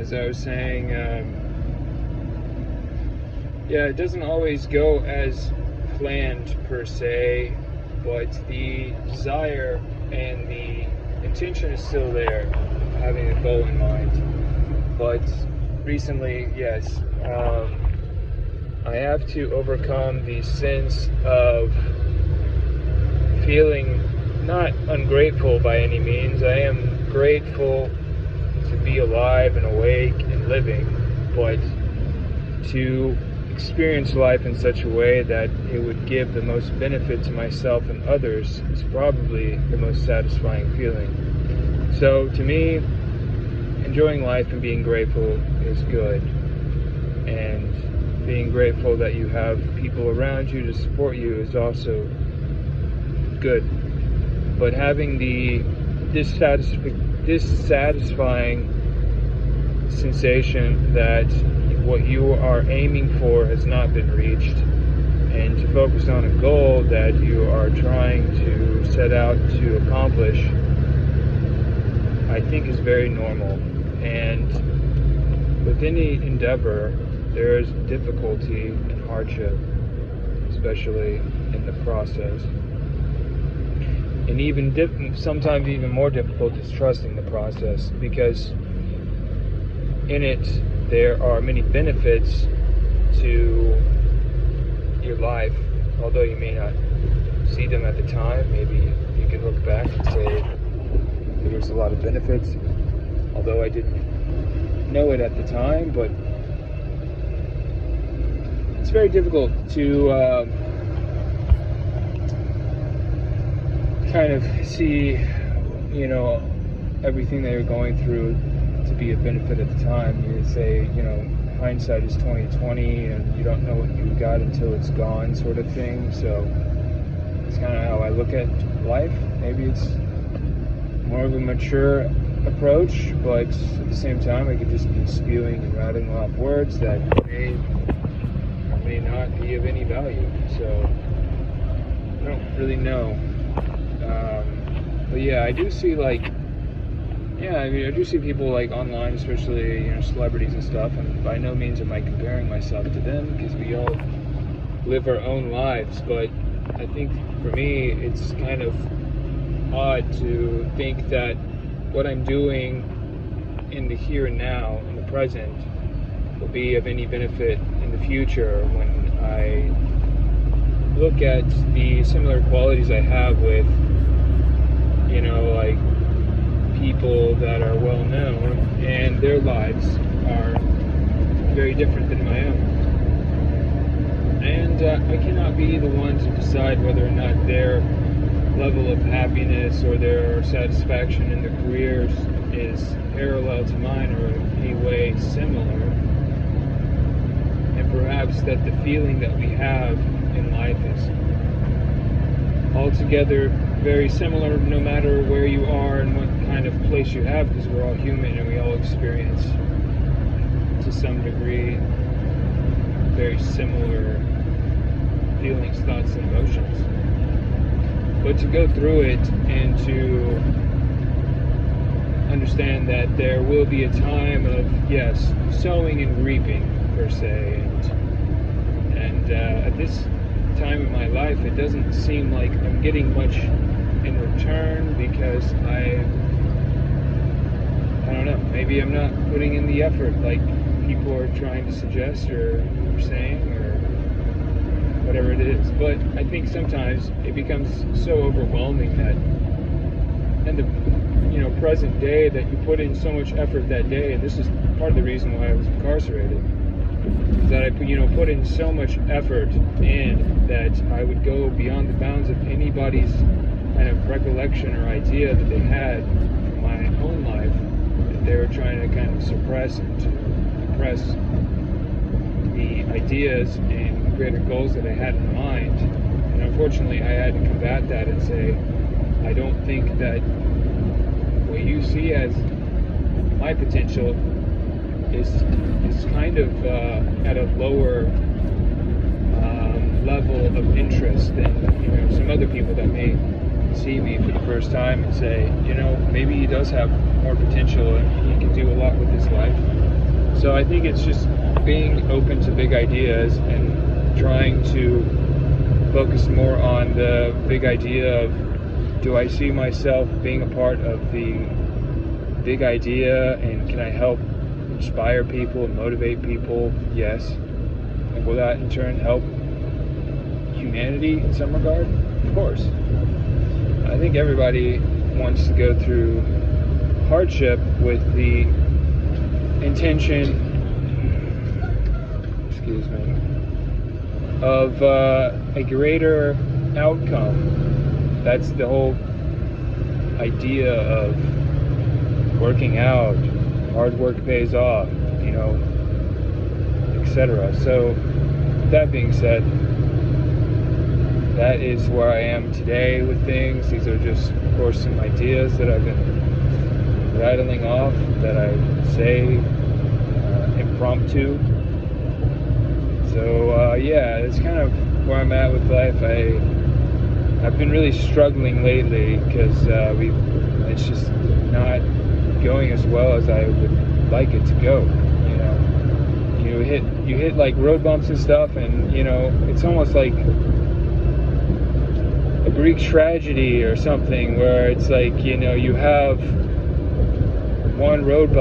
as I was saying, it doesn't always go as planned per se, but the desire and the intention is still there, having a goal in mind. But recently, yes, I have to overcome the sense of feeling not ungrateful by any means. I am grateful to be alive and awake and living, but to experience life in such a way that it would give the most benefit to myself and others is probably the most satisfying feeling. So to me, enjoying life and being grateful is good, and being grateful that you have people around you to support you is also good. But having the dissatisfying sensation that what you are aiming for has not been reached, and to focus on a goal that you are trying to set out to accomplish, I think is very normal. And with any endeavor, there is difficulty and hardship, especially in the process. And even sometimes even more difficult is trusting the process, because in it there are many benefits to your life, although you may not see them at the time. Maybe you can look back and say there was a lot of benefits, although I didn't know it at the time. But it's very difficult to kind of see, everything that you're going through to be a benefit at the time. You say, hindsight is 20/20, and you don't know what you got until it's gone, sort of thing. So it's kind of how I look at life. Maybe it's more of a mature approach, but at the same time, I could just be spewing and rattling off words that may or may not be of any value. So I don't really know. But yeah, I do see I do see people online, especially celebrities and stuff, and by no means am I comparing myself to them, because we all live our own lives. But I think for me, it's kind of odd to think that what I'm doing in the here and now, in the present, will be of any benefit in the future, when I look at the similar qualities I have with people that are well known, and their lives are very different than my own. And I cannot be the one to decide whether or not their level of happiness or their satisfaction in their careers is parallel to mine or in any way similar. And perhaps that the feeling that we have in life is altogether very similar, no matter where you are and what kind of place you have, because we're all human and we all experience to some degree very similar feelings, thoughts, and emotions. But to go through it and to understand that there will be a time of, yes, sowing and reaping, per se, and at this time in my life, it doesn't seem like I'm getting much in return, because I don't know, maybe I'm not putting in the effort like people are trying to suggest or saying, or whatever it is. But I think sometimes it becomes so overwhelming that in the present day, that you put in so much effort that day. And this is part of the reason why I was incarcerated, that I put in so much effort in that I would go beyond the bounds of anybody's kind of recollection or idea that they had from my own life, that they were trying to kind of suppress and to repress the ideas and greater goals that I had in mind. And unfortunately, I had to combat that and say, I don't think that what you see as my potential is kind of at a lower level of interest than some other people that may see me for the first time and say, maybe he does have more potential and he can do a lot with his life. So I think it's just being open to big ideas and trying to focus more on the big idea of, do I see myself being a part of the big idea, and can I help inspire people and motivate people? Yes. And will that in turn help humanity in some regard? Of course. I think everybody wants to go through hardship with the intention, excuse me, of a greater outcome. That's the whole idea of working out. Hard work pays off, etc. So, that being said, that is where I am today with things. These are just, of course, some ideas that I've been rattling off, that I say impromptu. So yeah, it's kind of where I'm at with life. I've been really struggling lately because it's just not going as well as I would like it to go. You hit like road bumps and stuff, and it's almost like a Greek tragedy or something, where it's like you have one road bump